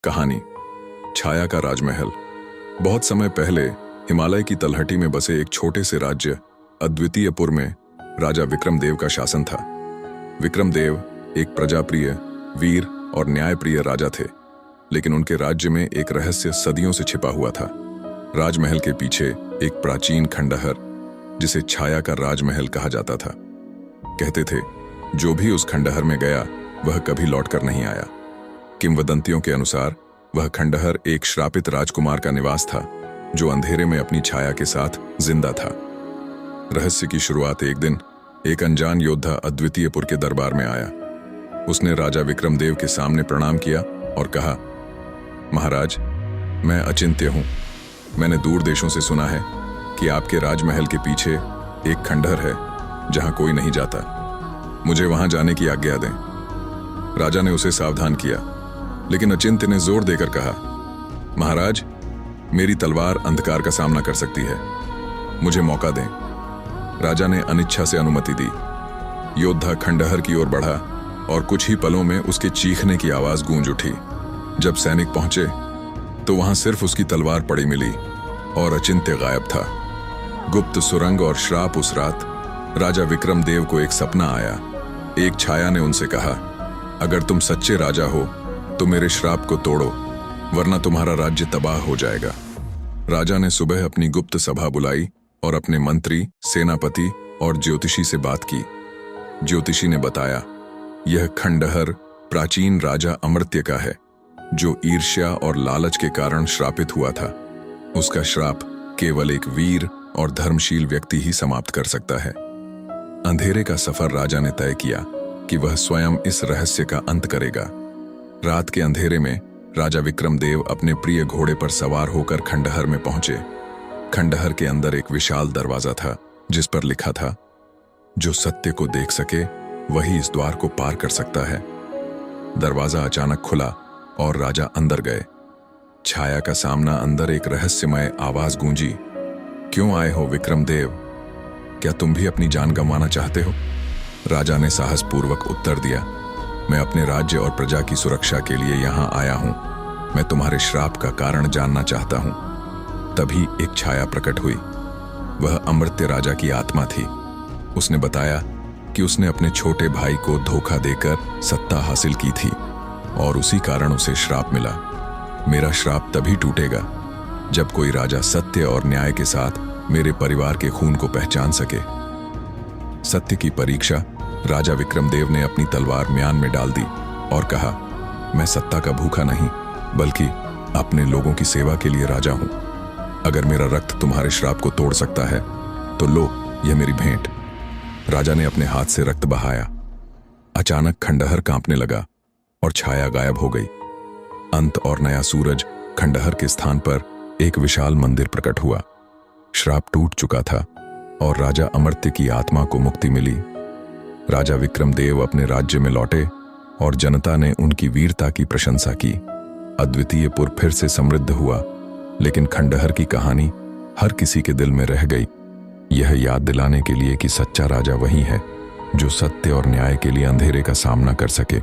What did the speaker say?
कहानी छाया का राजमहल। बहुत समय पहले हिमालय की तलहटी में बसे एक छोटे से राज्य अद्वितीयपुर में राजा विक्रमदेव का शासन था। विक्रमदेव एक प्रजाप्रिय, वीर और न्यायप्रिय राजा थे, लेकिन उनके राज्य में एक रहस्य सदियों से छिपा हुआ था। राजमहल के पीछे एक प्राचीन खंडहर, जिसे छाया का राजमहल कहा जाता था। कहते थे, जो भी उस खंडहर में गया वह कभी लौटकर नहीं आया। किंवदंतियों के अनुसार वह खंडहर एक श्रापित राजकुमार का निवास था, जो अंधेरे में अपनी छाया के साथ जिंदा था। रहस्य की शुरुआत एक दिन एक अनजान योद्धा अद्वितीयपुर के दरबार में आया। उसने राजा विक्रमदेव के सामने प्रणाम किया और कहा, महाराज, मैं अचिंत्य हूं। मैंने दूर देशों से सुना है कि आपके राजमहल के पीछे एक खंडहर है जहां कोई नहीं जाता। मुझे वहां जाने की आज्ञा दें। राजा ने उसे सावधान किया, लेकिन अचिंत्य ने जोर देकर कहा, महाराज, मेरी तलवार अंधकार का सामना कर सकती है, मुझे मौका दें। राजा ने अनिच्छा से अनुमति दी। योद्धा खंडहर की ओर बढ़ा और कुछ ही पलों में उसके चीखने की आवाज गूंज उठी। जब सैनिक पहुंचे तो वहां सिर्फ उसकी तलवार पड़ी मिली और अचिंत्य गायब था। गुप्त सुरंग और श्राप। उस रात राजा विक्रमदेव को एक सपना आया। एक छाया ने उनसे कहा, अगर तुम सच्चे राजा हो तो मेरे श्राप को तोड़ो, वरना तुम्हारा राज्य तबाह हो जाएगा। राजा ने सुबह अपनी गुप्त सभा बुलाई और अपने मंत्री, सेनापति और ज्योतिषी से बात की। ज्योतिषी ने बताया, यह खंडहर प्राचीन राजा अमर्त्य का है, जो ईर्ष्या और लालच के कारण श्रापित हुआ था। उसका श्राप केवल एक वीर और धर्मशील व्यक्ति ही समाप्त कर सकता है। अंधेरे का सफर राजा ने तय किया कि वह स्वयं इस रहस्य का अंत करेगा। रात के अंधेरे में राजा विक्रमदेव अपने प्रिय घोड़े पर सवार होकर खंडहर में पहुंचे। खंडहर के अंदर एक विशाल दरवाजा था, जिस पर लिखा था, जो सत्य को देख सके वही इस द्वार को पार कर सकता है। दरवाजा अचानक खुला और राजा अंदर गए। छाया का सामना अंदर एक रहस्यमय आवाज गूंजी, क्यों आए हो विक्रमदेव? क्या तुम भी अपनी जान गंवाना चाहते हो? राजा ने साहसपूर्वक उत्तर दिया, मैं अपने राज्य और प्रजा की सुरक्षा के लिए यहाँ आया हूँ। मैं तुम्हारे श्राप का कारण जानना चाहता हूँ। तभी एक छाया प्रकट हुई। वह अमर्त्य राजा की आत्मा थी। उसने बताया कि उसने अपने छोटे भाई को धोखा देकर सत्ता हासिल की थी और उसी कारण उसे श्राप मिला। मेरा श्राप तभी टूटेगा जब कोई राजा सत्य और न्याय के साथ मेरे परिवार के खून को पहचान सके। सत्य की परीक्षा राजा विक्रमदेव ने अपनी तलवार म्यान में डाल दी और कहा, मैं सत्ता का भूखा नहीं, बल्कि अपने लोगों की सेवा के लिए राजा हूं। अगर मेरा रक्त तुम्हारे श्राप को तोड़ सकता है तो लो, यह मेरी भेंट। राजा ने अपने हाथ से रक्त बहाया। अचानक खंडहर कांपने लगा और छाया गायब हो गई। अंत और नया सूरज। खंडहर के स्थान पर एक विशाल मंदिर प्रकट हुआ। श्राप टूट चुका था और राजा अमर्त्य की आत्मा को मुक्ति मिली। राजा विक्रमदेव अपने राज्य में लौटे और जनता ने उनकी वीरता की प्रशंसा की। अद्वितीयपुर फिर से समृद्ध हुआ, लेकिन खंडहर की कहानी हर किसी के दिल में रह गई। यह याद दिलाने के लिए कि सच्चा राजा वही है जो सत्य और न्याय के लिए अंधेरे का सामना कर सके।